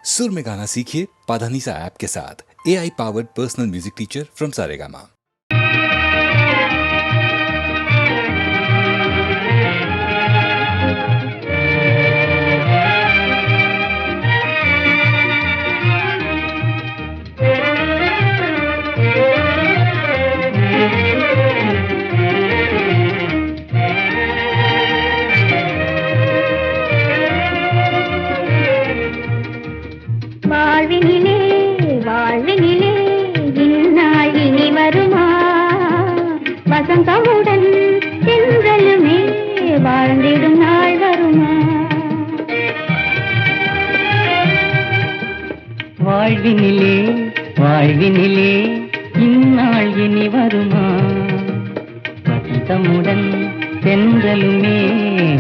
सुर में गाना सीखिए पाधानीसा ऐप के साथ। AI powered personal music teacher from Saregama. வாழ்வினிலே வாழ்வினிலே இந்நாள் இனி வருமா? வசந்தமுடன் சென்றலுமே வாழ்ந்திடும் நாள் வருமா? வாழ்வினிலே வாழ்வினிலே இந்நாள் இனி வருமா? வசந்தமுடன் சென்றலுமே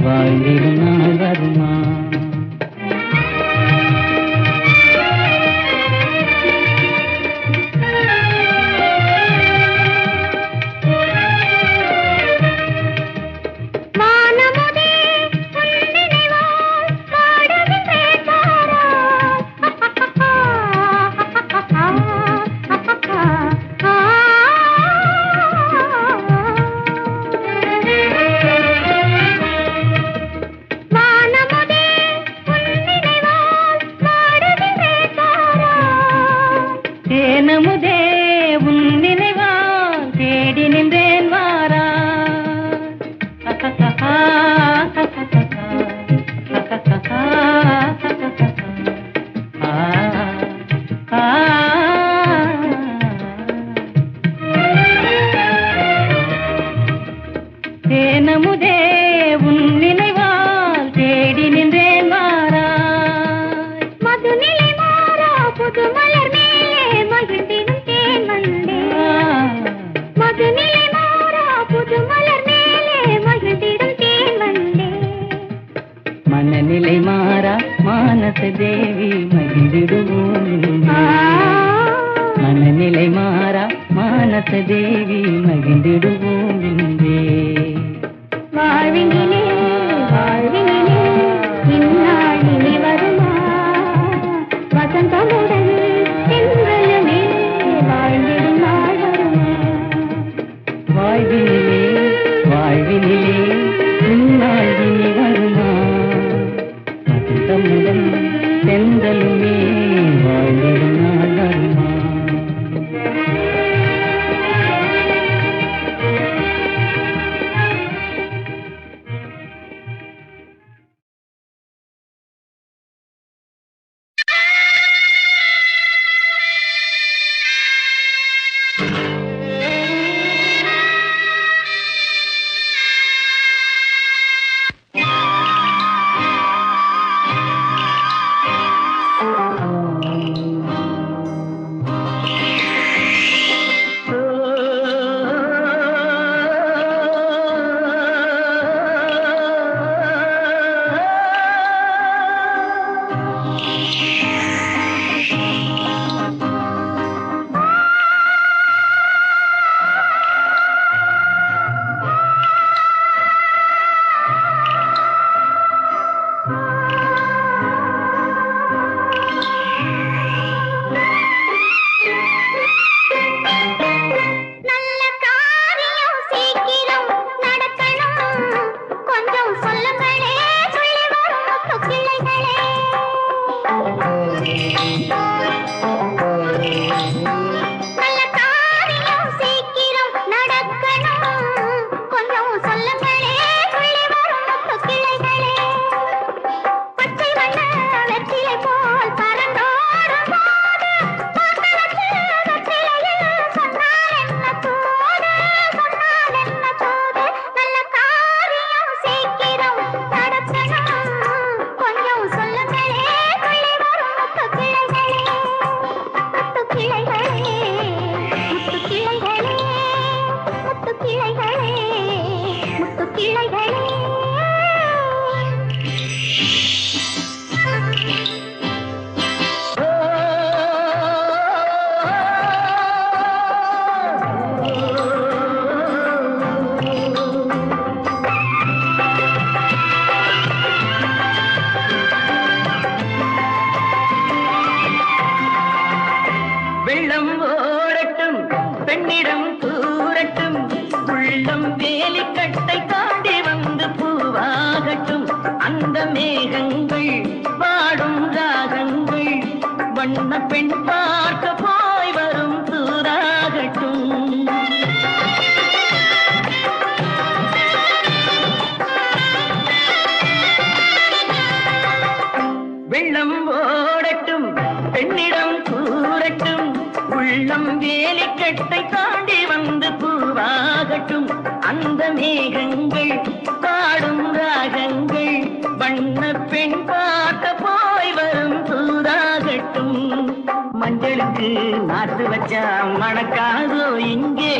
வாழ்ந்திடும் நாள் வருமா? தேனமுதே உன் நினைவால் தேடி நின்றேன் வாரா. தேனமுதே உன் நினைவால் தேடி நின்றேன் வாரா. மதுநிலை மாறா புது மலர் மேலே மகிழ்ந்திடும் தேன் வந்தே. மதுநிலை மாறா புது மலர் மேலே மகிழ்ந்திடும் தேன் வந்தே. மனநிலை மாறா மானச தேவி மகிழ்ந்திடுவோம். மனநிலை மாறா மானச தேவி மகிழ்ந்திடுவோம். வாழ்வினிலே வாழ்வினிலே இந்நாள் இனி வருமா? வசந்தமுடன் சென்றலுமே வாழ்ந்திடும் நாள் வருமா? வாழ்வினிலே வாழ்வினிலே இந்நாள் இனி வருமா? வசந்தமுடன் சென்றலுமே வாழ்ந்திடும் நாள் வருமா? நல்ல காரியம் சீக்கிரம் நடக்கணும். கொஞ்சம் சொல்லுங்களே சொல்லி வரும் முத்து கிளைகளே. நல்ல காரியம் சீக்கிரம் நடக்கணும். கொஞ்சம் சொல்லுங்களே சொல்லி வரும் முத்து கிளைகளே. பச்சை வண்ண வெற்றிலை போல் பறந்தோடும் போது பாக்களத்து வெற்றிலையில் சொன்னால் என்ன தூது? சொன்னால் என்ன தூது? நல்ல காரியம் சீக்கிரம் நடக்கணும். கொஞ்சம் சொல்லுங்களே சொல்லி வரும் முத்து கிளைகளே. வெள்ளம் ஓடட்டும் பெண்ணிடம் கூறட்டும் உள்ளம் வேலிக்கட்டை தாண்டி வந்து பூவாகட்டும் அந்த மேகங்கள் பாடும் ராகங்கள் வண்ண பெண் பார்க்க போய் வரும் தூராகட்டும் வெள்ளம் ஓடட்டும் பெண்ணிடம் கூறட்டும் உள்ளம் வேலிக்கட்டை தாண்டி வந்து பூவாகட்டும் அந்த மேகங்கள் பாடும் ராகங்கள் வண்ண பெண் பார்க்க போய் வரும் தூராகட்டும் மஞ்சளுக்கு நாட்டு வச்சா மணக்காதோ இங்கே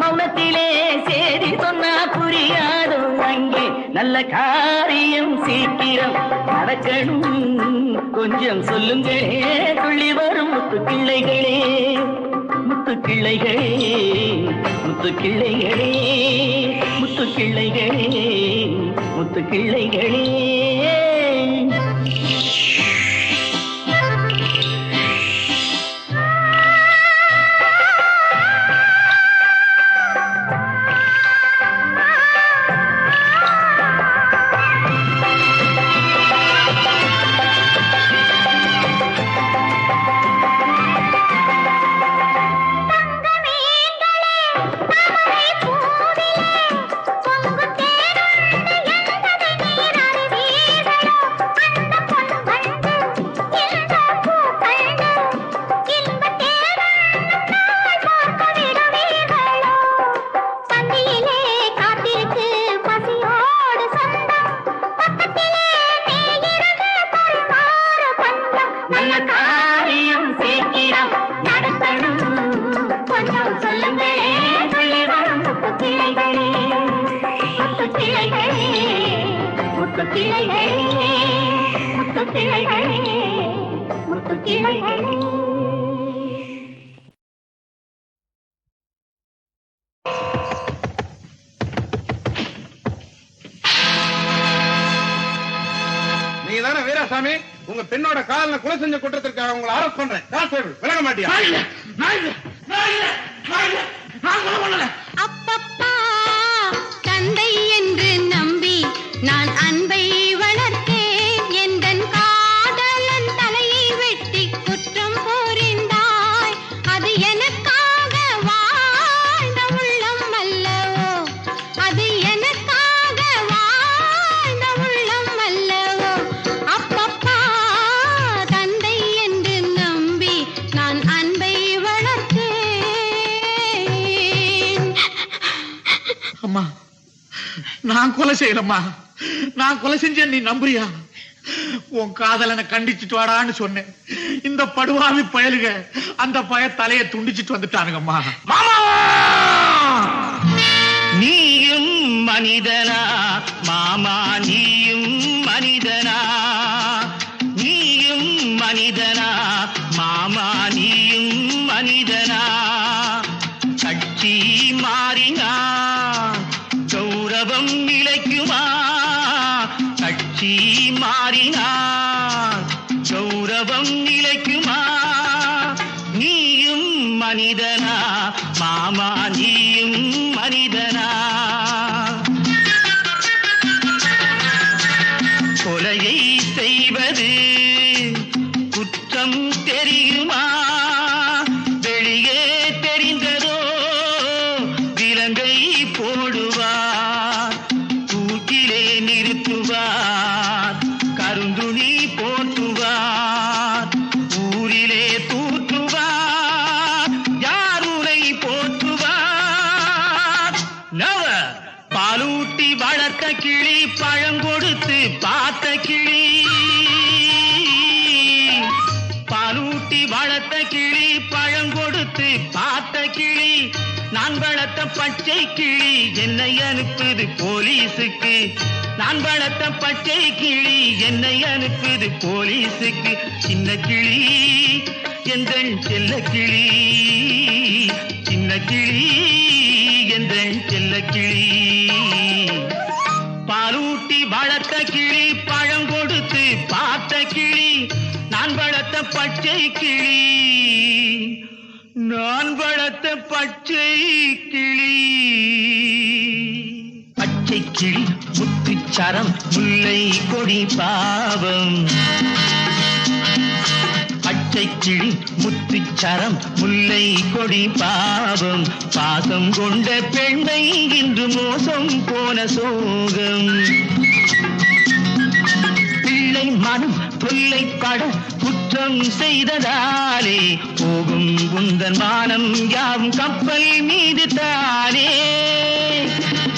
மௌனத்திலே சேதி சொன்னா புரியாதோ அங்கே நல்ல காரியம் சீக்கிரம் நடக்கணும் கொஞ்சம் சொல்லுங்களே துள்ளி வரும் முத்து கிள்ளைகளே முத்து கிள்ளைகளே முத்து கிள்ளைகளே முத்து கிள்ளைகளே முத்து கிள்ளைகளே நீதானே வீராசாமி உங்க பெண்ணோட காலில் கொலை செஞ்ச குற்றத்திற்காக உங்களை அரெஸ்ட் பண்றேன் கான்ஸ்டபிள் விலக மாட்டியா அப்பப்பா தந்தை என்று நம்பி நான் அன்பை வளர்த்தேன் எந்தன் காதலன் தலையை வெட்டி குற்றம் புரிந்தாய் அது எனக்காக வாழ்ந்த உள்ளம் அல்லவோ அது எனக்காக வாழ்ந்த உள்ளம் அல்லவோ அப்பப்பா தந்தை என்று நம்பி நான் அன்பை வளர்த்தேன். அம்மா நான் கொலை செய்யலம்மா நான் கொலை செஞ்சேன் நீ நம்புறியா உன் காதலனை கண்டிச்சுட்டு வாடான்னு சொன்னேன் இந்த படுவாவி பயலுக அந்த பய தலையை துண்டிச்சிட்டு வந்துட்டானுங்கம்மா நீயும் மனிதனா மாமா நீயும் மனிதனா நீயும் மனிதனா மாமா நீயும் மனிதனா கட்சி மாறினா கௌரவம் நிலைக்குமா கட்சி மாறினார் கௌரவம் நிலைக்குமா நீயும் மனிதனா மாமா நீயும் மனிதனா கொலையை செய்வது குற்றம் தெரியுமா வெளியே தெரிந்ததோ விலங்கை போடுவார் தூக்கிலே நிறுத்துவார் கருந்துணி போற்றுவார் ஊரிலே தூற்றுவார் யாருனை போற்றுவார் நவ பாலூட்டி வளர்த்த கிளி பழங்கொடுத்து பார்த்த கிளி பாலூட்டி வளர்த்த கிளி பழங்கொடுத்து பார்த்த கிளி நான் வளர்த்த பச்சை கிளி என்னை அனுப்புது போலீஸுக்கு நான் வளர்த்த பச்சை கிளி என்னை அனுப்புது போலீஸுக்கு சின்ன கிளி எந்தன் செல்ல கிளி சின்ன கிளி எந்தன் செல்ல கிளி பாலூட்டி வளர்த்த கிளி பழங்கொடுத்து பார்த்த கிளி நான் வளர்த்த பச்சை கிளி நான் வளர்த்த பச்சை கிளி பச்சை கிளி முத்துச்சரம் முல்லை கொடி பாவம் பச்சை கிளி முத்துச்சரம் முல்லை கொடி பாவம் பாசம் கொண்ட பெண்மை இன்று மோசம் போன சோகம் பிள்ளை மனம் தொல்லை பட குற்றம் செய்ததாலே போகும் குந்தன் வானம் யாவும் கப்பல் மீது தானே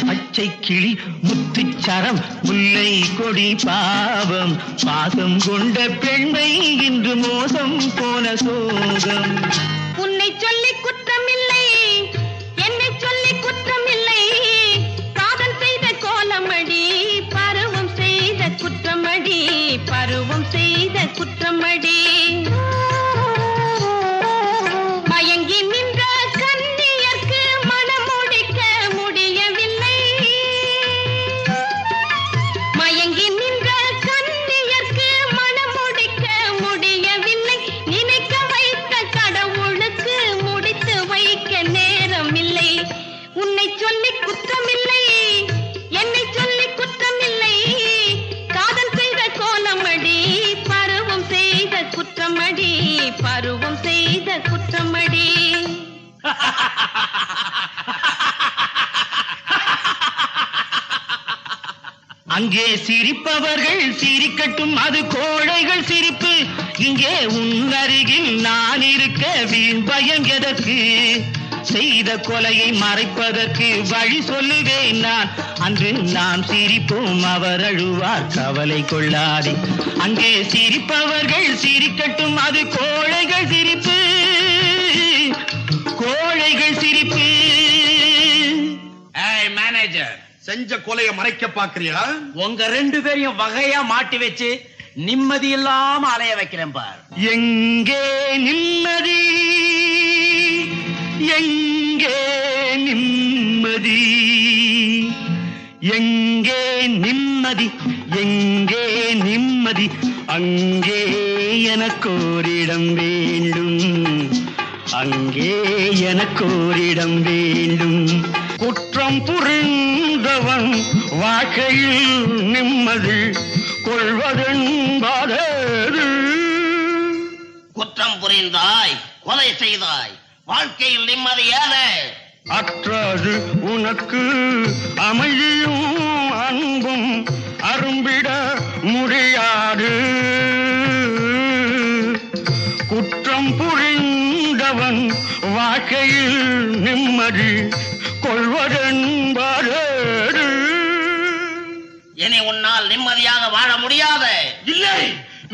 பச்சை கிளி முத்துச்சரம் முல்லை கொடி பாவம் பாசம் கொண்ட பெண்மை இன்று மோசம் போன சோகம் உன்னை சொல்லி குற்றமில்லை, என்னை சொல்லி குற்றமில்லை. காதல் செய்த கோலமடி, பருவம் செய்த குற்றமடி, பருவம் செய்த குற்றமடி. மயங்கி நின்ற கன்னியர்க்கு மணமுடிக்க முடியவில்லை. மயங்கி நின்ற கன்னியர்க்கு மணமுடிக்க முடியவில்லை. நினைக்க வைத்த கடவுளுக்கு முடித்து வைக்க நேரம் இல்லை. உன்னை சொல்லி குற்றமில்லை, என்னை சொல்லி குற்றமில்லை. காதல் செய்த கோலமடி, பருவம் செய்த குற்றமடி, பருவம் செய்த குற்றமடி. அங்கே சிரிப்பவர்கள் சிரிக்கட்டும், அது கோழைகள் சிரிப்பு. இங்கே உன் அருகில் நான் இருக்க வீண் பயம் எதற்கு? செய்த கொலையை மறைப்பதற்கு வழி சொல்லுவேன் நான். அன்று நாம் சிரிப்போம், அவர் அழுவார், கவலை கொள்ளாதே. அங்கே சிரிப்பவர்கள் சிரிக்கட்டும், அது கோழைகள் சிரிப்பு, கோழைகள் சிரிப்பு. ஏய் மேனேஜர், செஞ்ச கொலையை மறைக்க பாக்குறியா? உங்க ரெண்டு பேரையும் வகையா மாட்டி வச்சு நிம்மதி இல்லாம அலைய வைக்கிறேன் பார். எங்கே நிம்மதி, எங்கே நிம்மதி, எங்கே நிம்மதி, எங்கே நிம்மதி. அங்கே எனக்கோரிடம் வேண்டும், அங்கே எனக்கோரிடம் வேண்டும். குற்றம் புரிந்தவன் வாழ்க்கையில் நிம்மதி கொள்வதென்பதேது? குற்றம் புரிந்தாய், கொலை செய்தாய், வாழ்க்கையில் நிம்மதியான அற்றது உனக்கு அமைதியும் அன்பும் அரும்பிட முடியாது. குற்றம் புரிந்தவன் வாழ்க்கையில் நிம்மதி கொள்வதென்பதேது? இனி உன்னால் நிம்மதியாக வாழ முடியாத. இல்லை,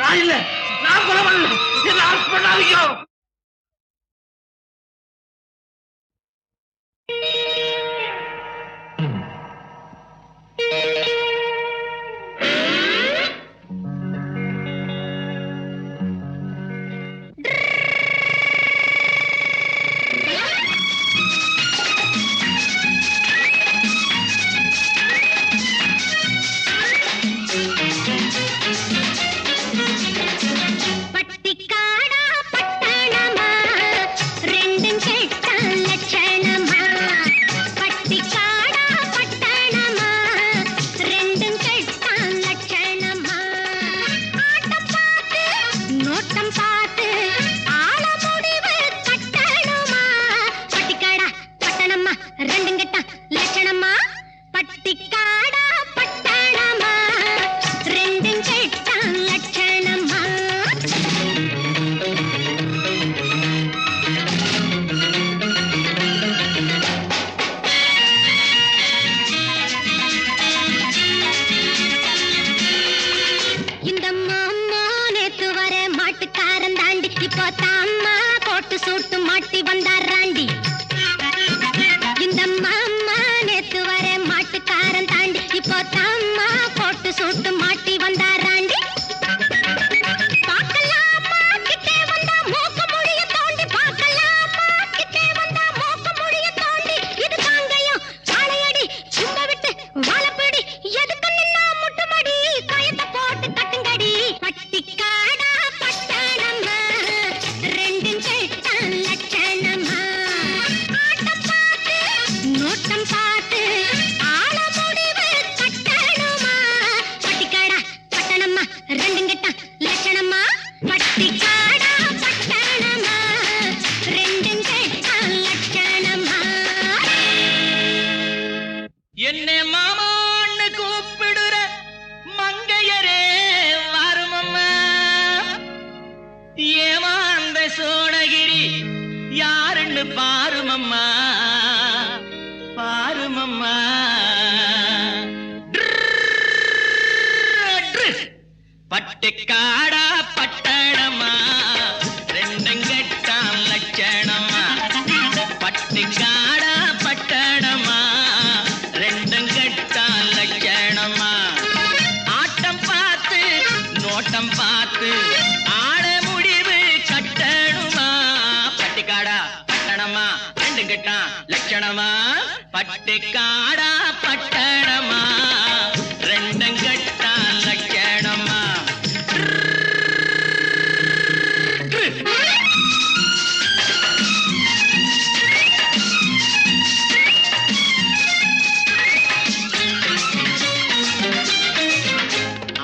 நான் இல்ல, நான் கொலை பண்ணல. என்ன அரெஸ்ட் பண்ணாதீங்க. பட்டிக்காடா பட்டணமா, ரெண்டும் கெட்ட லட்சணமா. பட்டிக்காடா பட்டணமா, ரெண்டும் கெட்ட லட்சணமா. ஆட்டம் பார்த்து, நோட்டம் பார்த்து, ஆள முடிவு கட்டணுமா. பட்டிக்காடா பட்டணமா, ரெண்டும் கெட்ட லட்சணமா. பட்டிக்காடா பட்டணமா, ரெண்டும் கெட்ட லட்சணமா. இந்த மாமா நேத்து வர மாட்டுக்காரன் தாண்டி, இப்போ தாம்மா கோட்டு சூட்டு மாட்டி வந்தாராண்டி. இந்த மாமா நேத்து வர மாட்டுக்காரன் தாண்டி, இப்போ தாம்மா கோட்டு சூட்டு மாட்டி வந்தாராண்டி. பார்க்கலாமா கிட்டே வந்தா மூக்க முடிய தோண்டி, பார்க்கலாமா கிட்டே வந்தா மூக்க முடிய தோண்டி. இது தாங்கையும் காளையடி, சும்ப விட்டு வாழப்பிடி, எதுக்கு நின்னா முட்டுமடி, கயத்தை போட்டு கட்டுங்கடி. பட்டிக்காடா பட்டணமா, ரெண்டும் கெட்ட லட்சணமா. சோழகிரி யாருன்னு பாருமம்மா பாருமம்மா. பட்டுக்காடா பட்டணமா ரெண்டும் கெட்டான் லட்சணமா. பட்டுக்காடா பட்டணமா ரெண்டும் கெட்டான் லட்சணமா. ஆட்டம் பார்த்து நோட்டம் பார்த்து ஆட முடிவு கட்டணுமா. பட்டுக்காடா பட்டணமா ரெண்டும் கெட்டான் லட்சணமா. பட்டுக்காடா பட்டணமா ரெண்டும் கெட்டான் லட்சணமா.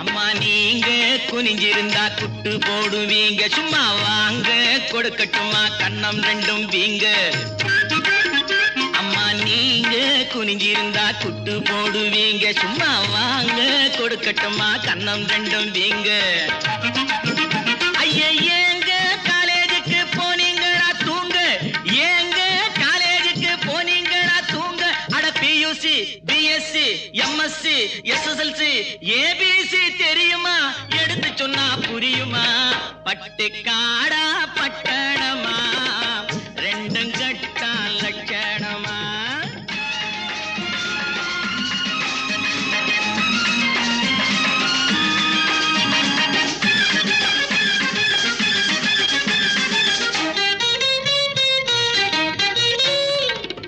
அம்மா நீங்க குனிஞ்சிருந்தா குட்டு போடுவீங்க. சும்மா வாங்க கொடுக்கட்டுமா கண்ணம் ரெண்டும் வீங்க. அம்மா நீங்க குனிஞ்சிருந்தா குட்டு போடுவீங்க. சும்மா வாங்க கொடுக்கட்டுமா கண்ணம் ரெண்டும் வீங்க. ஐய ஏங்க காலேஜுக்கு போனீங்களா தூங்க. ஏங்க காலேஜுக்கு போனீங்களா தூங்க. அட PUC BSc MSc SSLC ABC தெரியுமா எடுத்து சொன்னா புரியுமா. பட்டுக்காடா பட்டணமா ரெண்டும் கட்டா லட்சணமா.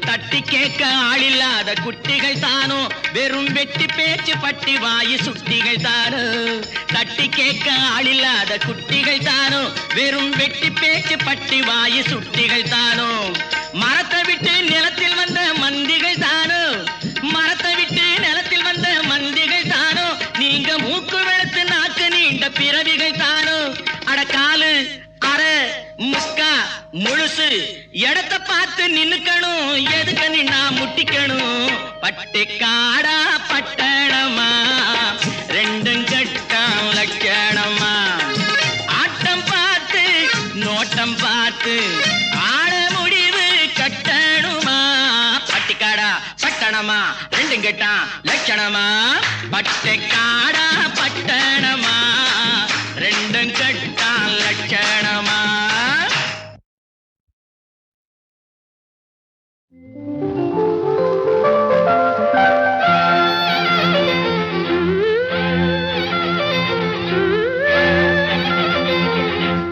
தட்டி கேட்க ஆளில்லாத குட்டிகள் தானோ வெறும் வெட்டி பேச்சு பட்டி வாயு சுட்டிகள் தானோ. தட்டி கேட்க ஆளில்லாத குட்டிகள் தானோ வெறும் வெட்டி பேச்சு பட்டி வாயு சுட்டிகள் தானோ. மரத்தை விட்டு நிலத்தில் வந்த மந்திகள் தானோ. மரத்தை விட்டு நிலத்தில் வந்த மந்திகள் தானோ. நீங்க மூக்கு வெளுத்து நாக்கு நீண்ட பிறவிகள் தானோ. அடக்காலு அரை முக்கா முழுசு இடத்தை பார்த்து நின்னுக்கணும். எதுக்கு நின்னா முட்டிக்கணும். பட்டுக்காடா பட்டணமா ரெண்டும் கட்டா லட்சணமா. ஆட்டம் பார்த்து நோட்டம் பார்த்து ஆட முடிவு கட்டணுமா. பட்டுக்காடா பட்டணமா ரெண்டும் கட்டா லட்சணமா. பட்டுக்காடா பட்டணமா ரெண்டும் கட்டா லட்சணமா.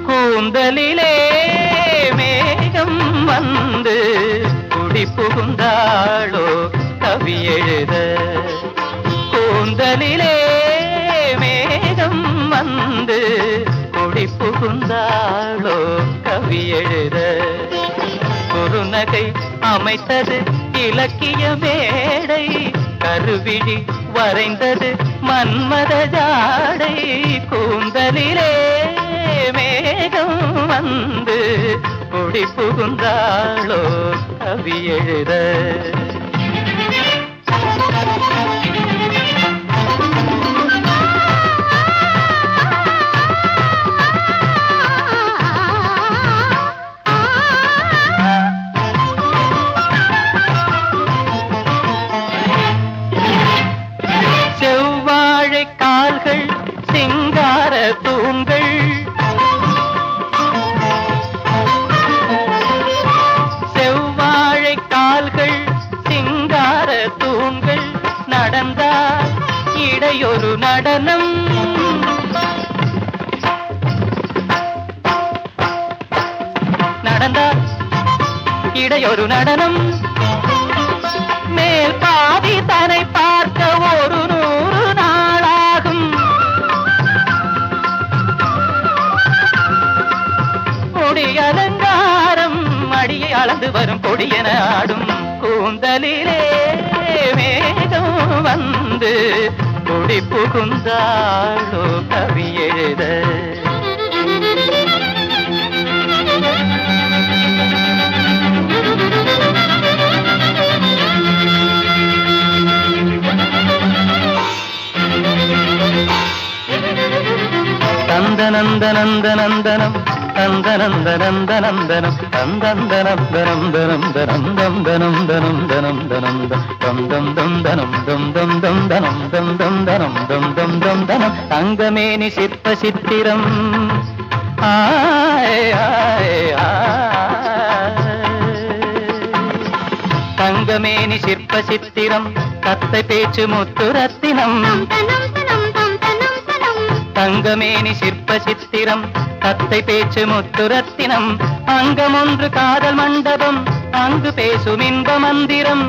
கூந்தலிலே மேகம் வந்து குடி புகுந்தாளோ கவி எழுத. கூந்தலிலே மேகம் வந்து குடி புகுந்தாளோ கவி எழுத. குறுநகை அமைத்தது இலக்கிய மேடை. கருவிழி வரைந்தது மன்மத ஜாடை. கூந்தலிலே மேகம் வந்து குடி புகுந்தாளோ கவி எழுத. செவ்வாழை கால்கள் சிங்கார தூண்கள். செவ்வாழை கால்கள் சிங்கார தூண்கள். நடந்தால் இடையொரு நடனம். நடந்தால் இடையொரு நடனம். மேல் பாதி தன்னை பார்க்க ஒரு 100 நாளாகும். முடி அலங்காரம் அடியை அளந்து வரும் கொடியென ஆடும். கூந்தலிலே மேகம் வந்து குடி புகுந்தாளோ கவி எழுத. நந்தநந்த நந்தனம் தந்தனந்தனந்தனந்தனம் தந்தந்தனந்தனம் தனம் தனம் தம் தனம் தனம் தனம் தனம் தம் தம் தம் தனம் தம் தம் தம் தனம் தம் தம் தனம் தம் தம் தம் தனம் தங்கமேனி சிற்ப சித்திரம் ஆய் ஆய் தங்கமேனி சிற்ப சித்திரம் கத்தை பேச்சு முத்து ரத்தினம் தங்கமேனி சிற்ப சித்திரம் கத்தை பேச்சு முத்து ரத்தினம் அங்கம் ஒன்று காதல் மண்டபம் அங்கு பேசும் இன்ப மந்திரம்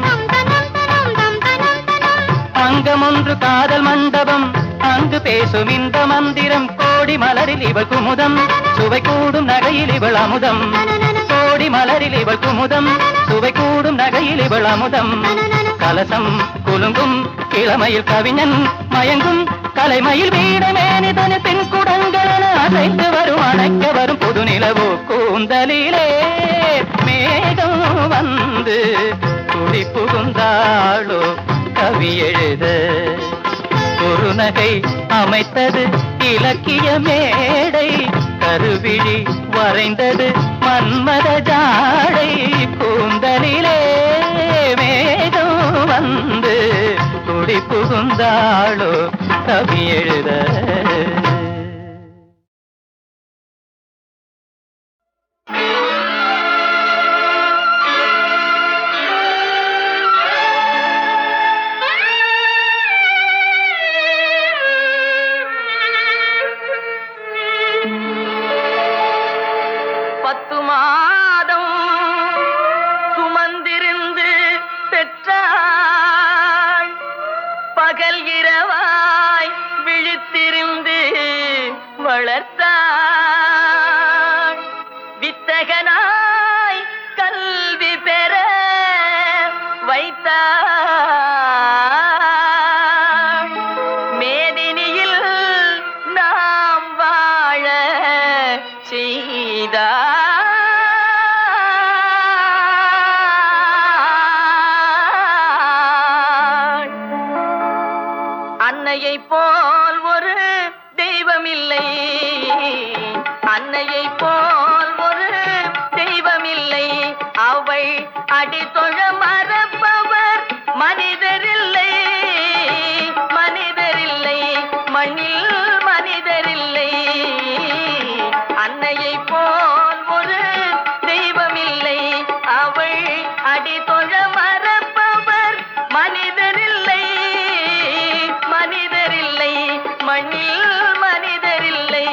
அங்கம் ஒன்று காதல் மண்டபம் அங்கு பேசும் இன்ப மந்திரம் கோடி மலரில் இவள் குமுதம் சுவை கூடும் நகையில் இவள் அமுதம் கோடி மலரில் இவள் குமுதம் சுவை கூடும் நகையில் இவள் அமுதம் கலசம் குலுங்கும் இளமையில் கவிஞன் மயங்கும் கலைமயில் வீடமேனிதனு பின் குடங்களென அசைத்து வரும் அணைக்க வரும் புது நிலவோ கூந்தலிலே மேகம் வந்து குடி புகுந்தாளோ கவி எழுத குறுநகை அமைத்தது இலக்கிய மேடை கருவிழி வரைந்தது மன்மத ஜாடை கூந்தலிலே மேகம் வந்து குடி புகுந்தாளோ கவி எழுத அன்னையை போல் ஒரு தெய்வமில்லை, அன்னையை போல் ஒரு தெய்வமில்லை. அவள் அடித்தொழ மறப்பவர் மனிதரில்லை, மனிதரில்லை, மண்ணில் மனிதரில்லை. அன்னையை போல் ஒரு தெய்வமில்லை, அவள் அடித்தொழ மறப்பவர் மனிதரில்லை, மனிதரில்லை, மண்ணில் மனிதரில்லை.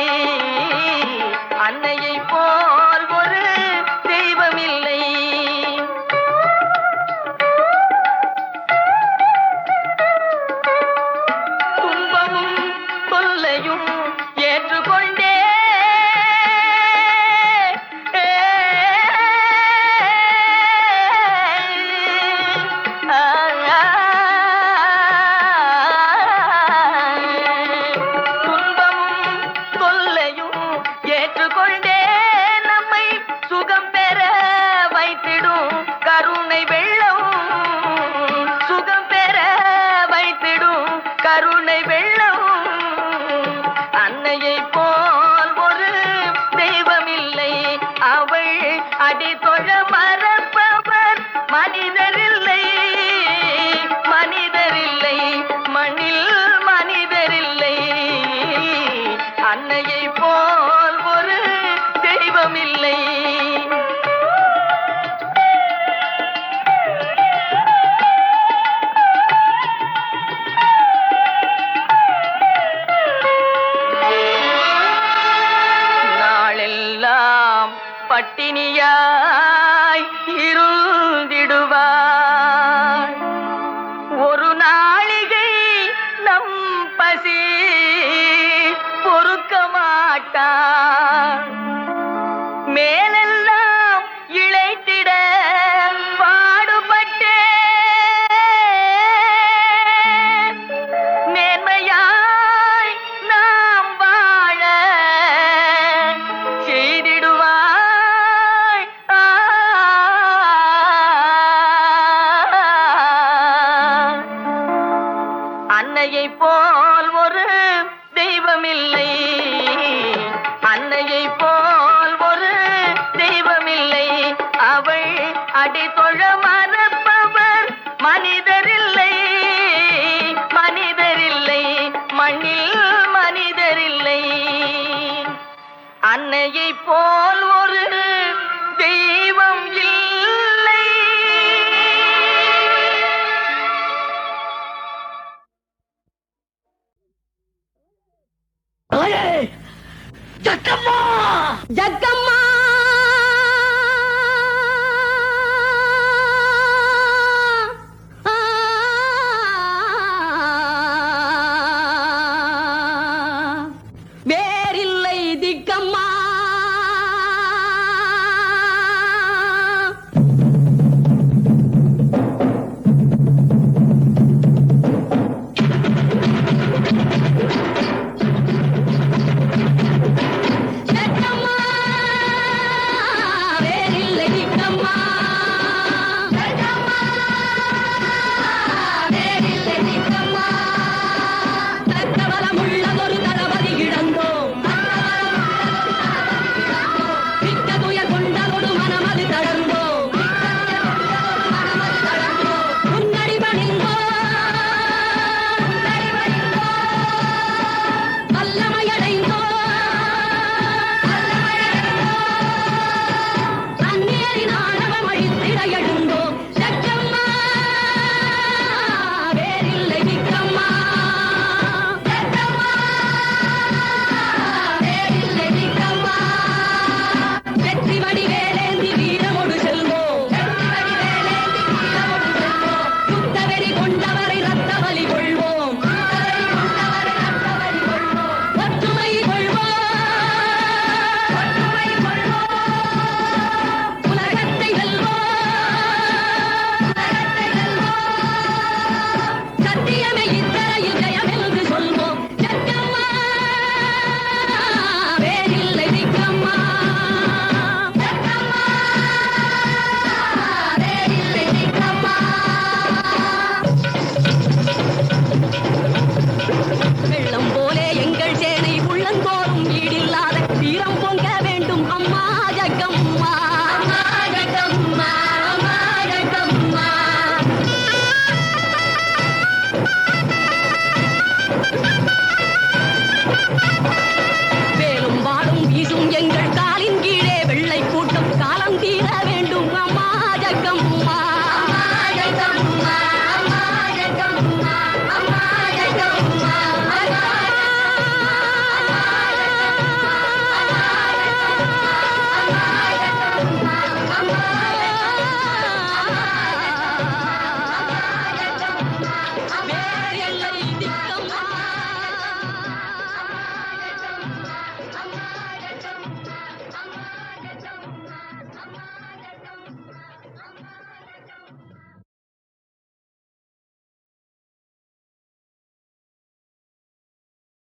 அன்னையை போல் ஒரு தெய்வமில்லை. துன்பமும் தொல்லையும் ஏற்றுக்கொண்டே நம்மை சுகம் பெற வைத்திடும் கருணை வெள்ளம், சுகம் பெற வைத்திடும் கருணை வெள்ளம். அன்னையை போல் ஒரு தெய்வமில்லை, அவள் அடித்தொழ மறப்பவர் மனிதரில்லை, மனிதரில்லை, மண்ணில் மனிதரில்லை. அன்னையை போல் ஒரு தெய்வமில்லை. நாளெல்லாம் பட்டினியாய் இருந்திடுவார், ஒரு நாளிகை நம் பசி பொறுக்க மாட்டார். மேலெல்லாம் இளைத்திட பாடுபட்டே மேன்மையாய் நாம் வாழ செய்திடுவாய். அன்னையை போல் ஒரு தெய்வமில்லை, அன்னையை போல் ஒரு ஜக்கா